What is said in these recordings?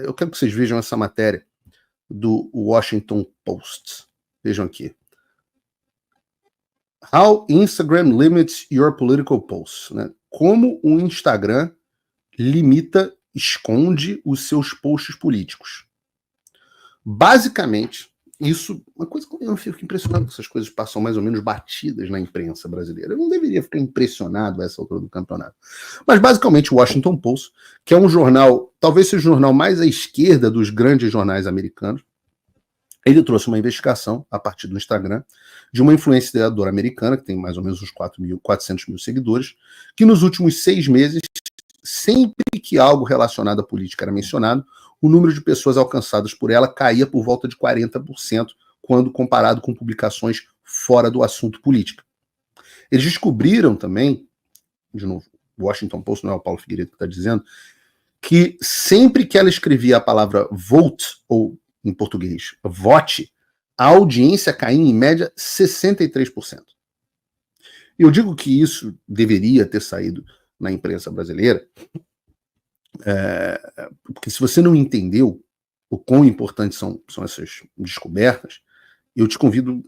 eu quero que vocês vejam essa matéria do Washington Post. Vejam aqui. How Instagram limits your political posts. Né? Como o Instagram esconde os seus posts políticos. Basicamente, isso, uma coisa que eu fico impressionado, que essas coisas passam mais ou menos batidas na imprensa brasileira. Eu não deveria ficar impressionado a essa altura do campeonato. Mas basicamente o Washington Post, que é um jornal, talvez seja o jornal mais à esquerda dos grandes jornais americanos, ele trouxe uma investigação, a partir do Instagram, de uma influenciadora americana, que tem mais ou menos uns 400 mil seguidores, que nos últimos 6 meses, sempre que algo relacionado à política era mencionado, o número de pessoas alcançadas por ela caía por volta de 40%, quando comparado com publicações fora do assunto política. Eles descobriram também, de novo, o Washington Post, não é o Paulo Figueiredo que está dizendo, que sempre que ela escrevia a palavra vote, ou em português, vote, a audiência caía em média 63%. E eu digo que isso deveria ter saído na imprensa brasileira, porque se você não entendeu o quão importantes são essas descobertas, eu te convido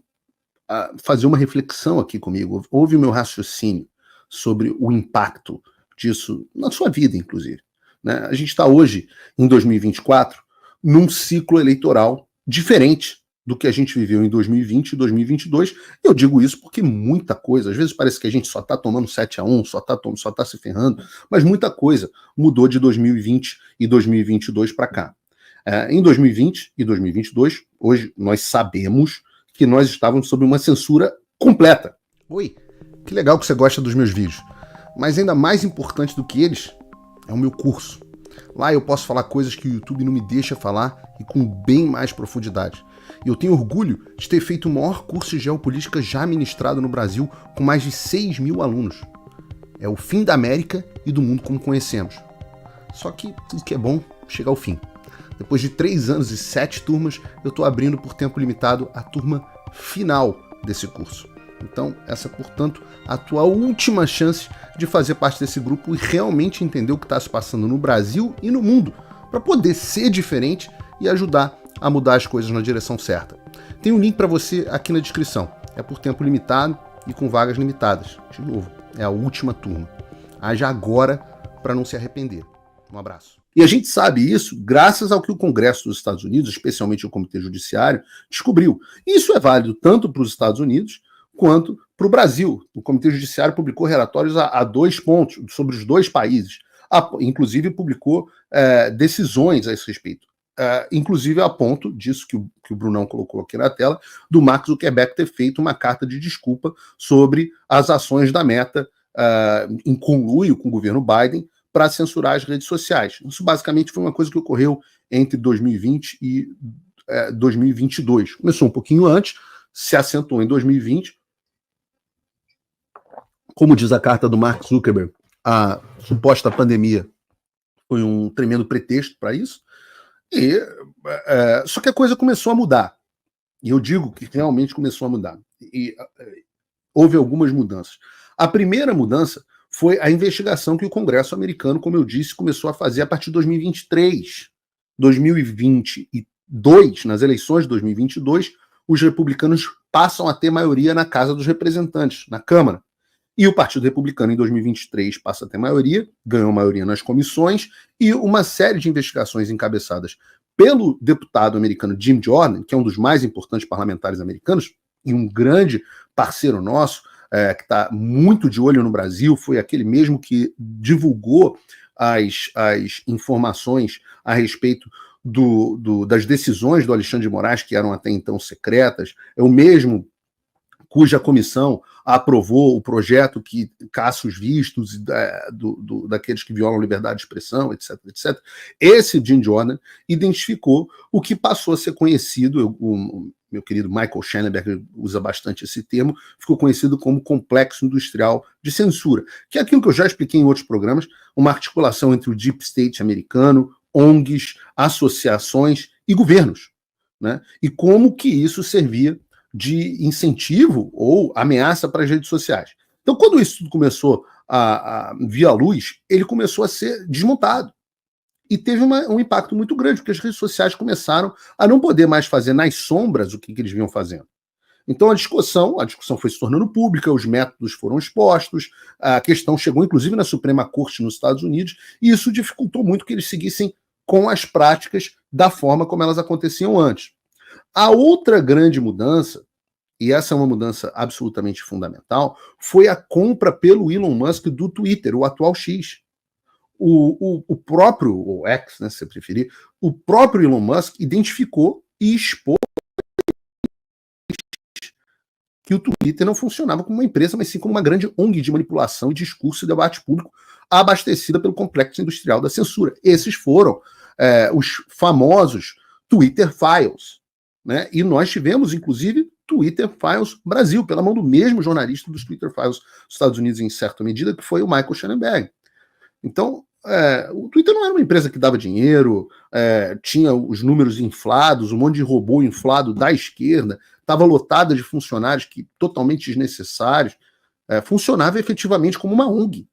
a fazer uma reflexão aqui comigo. Ouve o meu raciocínio sobre o impacto disso na sua vida, inclusive. Né? A gente está hoje, em 2024, num ciclo eleitoral diferente do que a gente viveu em 2020 e 2022. Eu digo isso porque muita coisa, às vezes parece que a gente só está tomando 7-1, só está se ferrando, mas muita coisa mudou de 2020 e 2022 para cá. Em 2020 e 2022, hoje nós sabemos que nós estávamos sob uma censura completa. Oi, que legal que você gosta dos meus vídeos, mas ainda mais importante do que eles é o meu curso. Lá eu posso falar coisas que o YouTube não me deixa falar e com bem mais profundidade. E eu tenho orgulho de ter feito o maior curso de geopolítica já ministrado no Brasil, com mais de 6 mil alunos. É o fim da América e do mundo como conhecemos. Só que tudo que é bom chega ao fim. Depois de 3 anos e 7 turmas, eu estou abrindo por tempo limitado a turma final desse curso. Então, essa é, portanto, a tua última chance de fazer parte desse grupo e realmente entender o que está se passando no Brasil e no mundo, para poder ser diferente e ajudar a mudar as coisas na direção certa. Tem um link para você aqui na descrição. É por tempo limitado e com vagas limitadas. De novo, é a última turma. Haja agora para não se arrepender. Um abraço. E a gente sabe isso graças ao que o Congresso dos Estados Unidos, especialmente o Comitê Judiciário, descobriu. E isso é válido tanto para os Estados Unidos quanto para o Brasil. O Comitê Judiciário publicou relatórios a 2 pontos sobre os 2 países. Inclusive publicou decisões a esse respeito. Inclusive a ponto disso que o Brunão colocou aqui na tela, do Mark Zuckerberg ter feito uma carta de desculpa sobre as ações da Meta em conluio com o governo Biden para censurar as redes sociais. Isso basicamente foi uma coisa que ocorreu entre 2020 e 2022. Começou um pouquinho antes, se assentou em 2020. Como diz a carta do Mark Zuckerberg, a suposta pandemia foi um tremendo pretexto para isso. Só que a coisa começou a mudar. E eu digo que realmente começou a mudar. E houve algumas mudanças. A primeira mudança foi a investigação que o Congresso americano, como eu disse, começou a fazer a partir de 2023. 2022, nas eleições de 2022, os republicanos passam a ter maioria na Casa dos Representantes, na Câmara. E o Partido Republicano, em 2023, passa a ter maioria, ganhou maioria nas comissões, e uma série de investigações encabeçadas pelo deputado americano Jim Jordan, que é um dos mais importantes parlamentares americanos, e um grande parceiro nosso, que está muito de olho no Brasil, foi aquele mesmo que divulgou as informações a respeito das decisões do Alexandre de Moraes, que eram até então secretas, é o mesmo cuja comissão aprovou o projeto que caça os vistos daqueles que violam a liberdade de expressão, etc, etc. Esse Jim Jordan identificou o que passou a ser conhecido, o meu querido Michael Schellenberg usa bastante esse termo, ficou conhecido como complexo industrial de censura, que é aquilo que eu já expliquei em outros programas, uma articulação entre o Deep State americano, ONGs, associações e governos, né? E como que isso servia de incentivo ou ameaça para as redes sociais. Então, quando isso tudo começou a vir à luz, ele começou a ser desmontado. E teve um impacto muito grande, porque as redes sociais começaram a não poder mais fazer nas sombras o que eles vinham fazendo. Então a discussão foi se tornando pública, os métodos foram expostos, a questão chegou inclusive na Suprema Corte nos Estados Unidos, e isso dificultou muito que eles seguissem com as práticas da forma como elas aconteciam antes. A outra grande mudança, e essa é uma mudança absolutamente fundamental, foi a compra pelo Elon Musk do Twitter, o atual X. O próprio, o X, né, se você preferir, o próprio Elon Musk identificou e expôs que o Twitter não funcionava como uma empresa, mas sim como uma grande ONG de manipulação, discurso e debate público abastecida pelo complexo industrial da censura. Esses foram os famosos Twitter Files. Né? E nós tivemos, inclusive, Twitter Files Brasil, pela mão do mesmo jornalista dos Twitter Files dos Estados Unidos, em certa medida, que foi o Michael Schellenberg. Então, o Twitter não era uma empresa que dava dinheiro, tinha os números inflados, um monte de robô inflado da esquerda, estava lotada de funcionários totalmente desnecessários, funcionava efetivamente como uma ONG.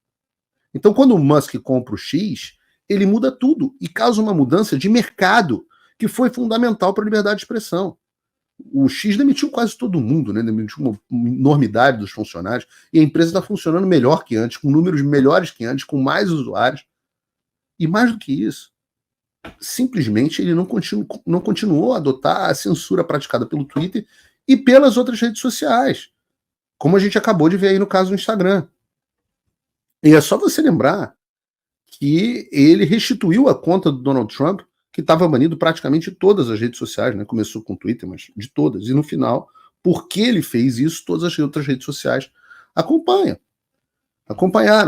Então, quando o Musk compra o X, ele muda tudo e causa uma mudança de mercado que foi fundamental para a liberdade de expressão. O X demitiu quase todo mundo, né? Demitiu uma enormidade dos funcionários, e a empresa está funcionando melhor que antes, com números melhores que antes, com mais usuários. E mais do que isso, simplesmente ele não continuou a adotar a censura praticada pelo Twitter e pelas outras redes sociais, como a gente acabou de ver aí no caso do Instagram. E é só você lembrar que ele restituiu a conta do Donald Trump, que estava banido praticamente de todas as redes sociais, né? Começou com o Twitter, mas de todas. E no final, porque ele fez isso, todas as outras redes sociais acompanharam.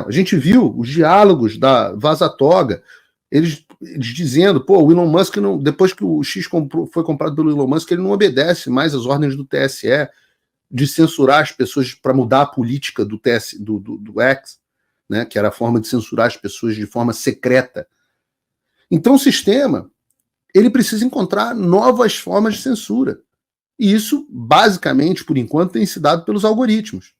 A gente viu os diálogos da Vaza Toga, eles dizendo, o Elon Musk, não, depois que o X foi comprado pelo Elon Musk, ele não obedece mais às ordens do TSE de censurar as pessoas para mudar a política do X, né, que era a forma de censurar as pessoas de forma secreta. Então o sistema ele precisa encontrar novas formas de censura. E isso, basicamente, por enquanto, tem se dado pelos algoritmos.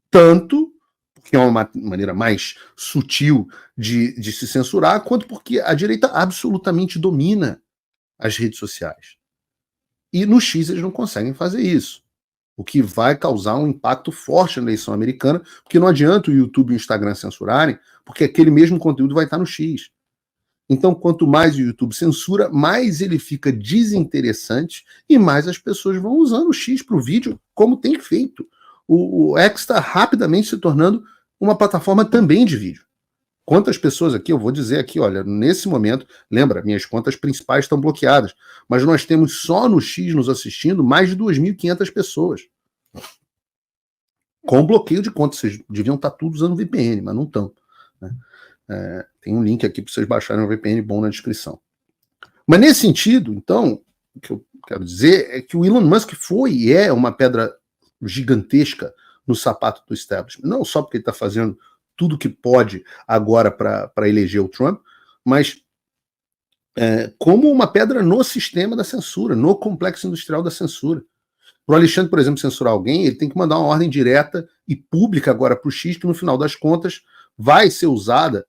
Tanto porque é uma maneira mais sutil de se censurar, quanto porque a direita absolutamente domina as redes sociais. E no X eles não conseguem fazer isso. O que vai causar um impacto forte na eleição americana, porque não adianta o YouTube e o Instagram censurarem, porque aquele mesmo conteúdo vai estar no X. Então, quanto mais o YouTube censura, mais ele fica desinteressante e mais as pessoas vão usando o X para o vídeo, como tem feito. O X está rapidamente se tornando uma plataforma também de vídeo. Quantas pessoas aqui, eu vou dizer aqui, olha, nesse momento, lembra, minhas contas principais estão bloqueadas, mas nós temos só no X nos assistindo mais de 2.500 pessoas. Com bloqueio de contas, vocês deviam estar todos usando VPN, mas não estão. Né? Tem um link aqui para vocês baixarem um VPN bom na descrição. Mas nesse sentido, então, o que eu quero dizer é que o Elon Musk foi e é uma pedra gigantesca no sapato do establishment. Não só porque ele está fazendo tudo que pode agora para eleger o Trump, mas como uma pedra no sistema da censura, no complexo industrial da censura. Para o Alexandre, por exemplo, censurar alguém, ele tem que mandar uma ordem direta e pública agora para o X, que no final das contas vai ser usada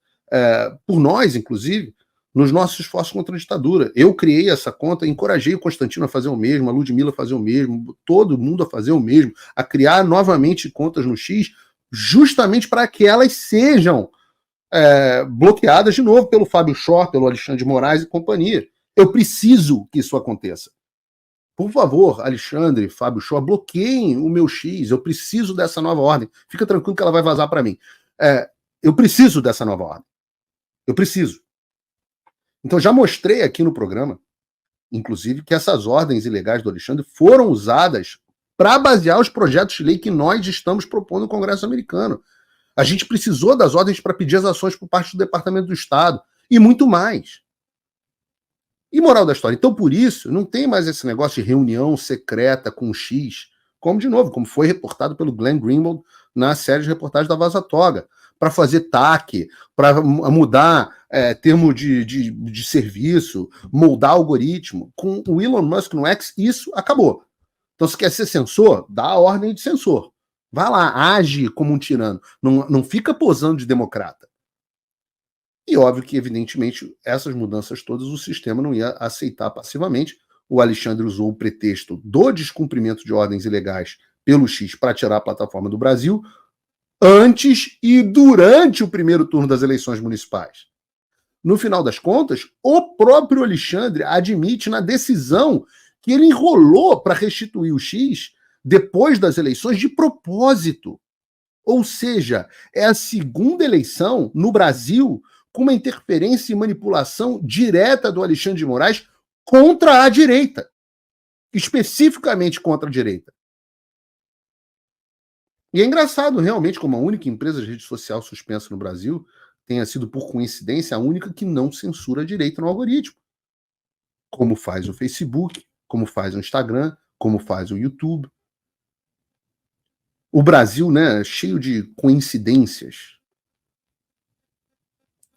por nós, inclusive, nos nossos esforços contra a ditadura. Eu criei essa conta, encorajei o Constantino a fazer o mesmo, a Ludmilla a fazer o mesmo, todo mundo a fazer o mesmo, a criar novamente contas no X, justamente para que elas sejam bloqueadas de novo pelo Fábio Shor, pelo Alexandre de Moraes e companhia. Eu preciso que isso aconteça. Por favor, Alexandre, Fábio Shor, bloqueiem o meu X, eu preciso dessa nova ordem. Fica tranquilo que ela vai vazar para mim. Eu preciso dessa nova ordem. Eu preciso. Então já mostrei aqui no programa, inclusive, que essas ordens ilegais do Alexandre foram usadas para basear os projetos de lei que nós estamos propondo no Congresso americano. A gente precisou das ordens para pedir as ações por parte do Departamento do Estado e muito mais. E moral da história, então por isso não tem mais esse negócio de reunião secreta com o X, como foi reportado pelo Glenn Greenwald na série de reportagens da Vaza Toga, para fazer TAC, para mudar termo de serviço, moldar algoritmo. Com o Elon Musk no X, isso acabou. Então, se quer ser censor, dá a ordem de censor. Vai lá, age como um tirano. Não fica posando de democrata. E óbvio que, evidentemente, essas mudanças todas o sistema não ia aceitar passivamente. O Alexandre usou o pretexto do descumprimento de ordens ilegais pelo X para tirar a plataforma do Brasil antes e durante o primeiro turno das eleições municipais. No final das contas, o próprio Alexandre admite na decisão que ele enrolou para restituir o X depois das eleições de propósito. Ou seja, é a segunda eleição no Brasil com uma interferência e manipulação direta do Alexandre de Moraes contra a direita. Especificamente contra a direita. E é engraçado, realmente, como a única empresa de rede social suspensa no Brasil tenha sido, por coincidência, a única que não censura a direita no algoritmo. Como faz o Facebook, como faz o Instagram, como faz o YouTube. O Brasil, né, é cheio de coincidências.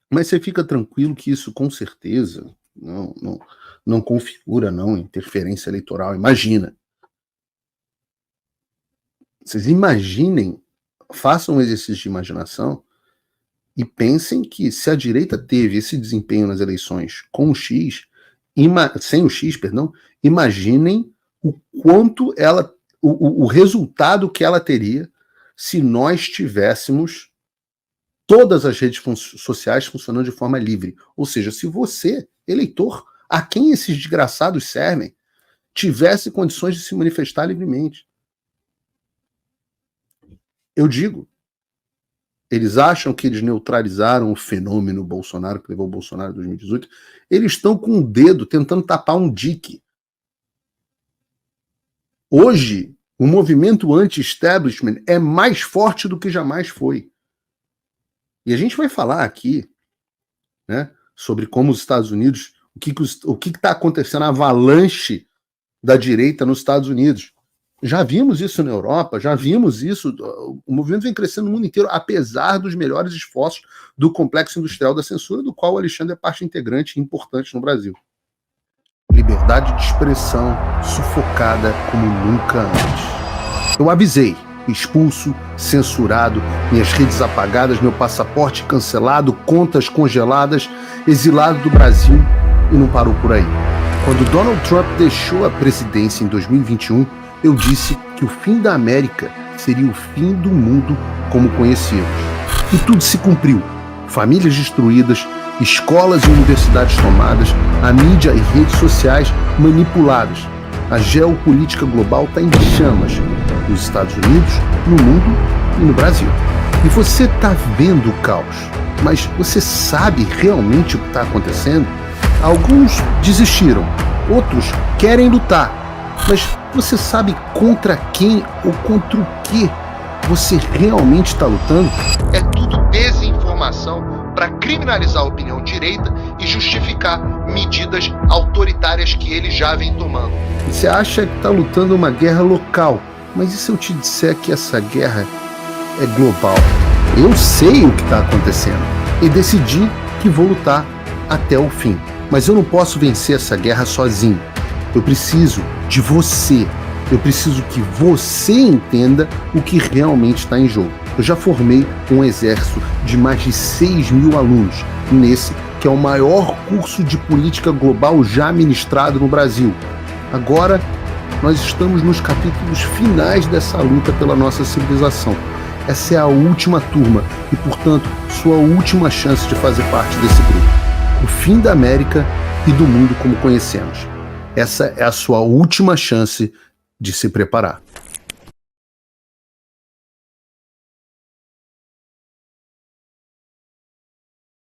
Mas você fica tranquilo que isso, com certeza, não configura, não, interferência eleitoral. Imagina. Vocês imaginem, façam um exercício de imaginação e pensem que se a direita teve esse desempenho nas eleições com o X, sem o X, perdão, imaginem o quanto ela, o resultado que ela teria se nós tivéssemos todas as redes sociais funcionando de forma livre. Ou seja, se você, eleitor, a quem esses desgraçados servem, tivesse condições de se manifestar livremente. Eu digo, eles acham que eles neutralizaram o fenômeno Bolsonaro, que levou o Bolsonaro em 2018. Eles estão com o dedo tentando tapar um dique. Hoje, o movimento anti-establishment é mais forte do que jamais foi. E a gente vai falar aqui, né, sobre como os Estados Unidos, o que está acontecendo, a avalanche da direita nos Estados Unidos. Já vimos isso na Europa, já vimos isso, o movimento vem crescendo no mundo inteiro, apesar dos melhores esforços do complexo industrial da censura, do qual o Alexandre é parte integrante e importante no Brasil. Liberdade de expressão sufocada como nunca antes. Eu avisei, expulso, censurado, minhas redes apagadas, meu passaporte cancelado, contas congeladas, exilado do Brasil, e não parou por aí. Quando Donald Trump deixou a presidência em 2021, eu disse que o fim da América seria o fim do mundo como conhecíamos. E tudo se cumpriu. Famílias destruídas, escolas e universidades tomadas, a mídia e redes sociais manipuladas. A geopolítica global está em chamas, nos Estados Unidos, no mundo e no Brasil. E você está vendo o caos, mas você sabe realmente o que está acontecendo? Alguns desistiram, outros querem lutar, mas você sabe contra quem ou contra o que você realmente está lutando? É tudo desinformação para criminalizar a opinião direita e justificar medidas autoritárias que ele já vem tomando. Você acha que está lutando uma guerra local, mas e se eu te disser que essa guerra é global? Eu sei o que está acontecendo e decidi que vou lutar até o fim. Mas eu não posso vencer essa guerra sozinho. Eu preciso de você. Eu preciso que você entenda o que realmente está em jogo. Eu já formei um exército de mais de 6.000 alunos, nesse que é o maior curso de política global já ministrado no Brasil. Agora, nós estamos nos capítulos finais dessa luta pela nossa civilização. Essa é a última turma e, portanto, sua última chance de fazer parte desse grupo. O fim da América e do mundo como conhecemos. Essa é a sua última chance de se preparar.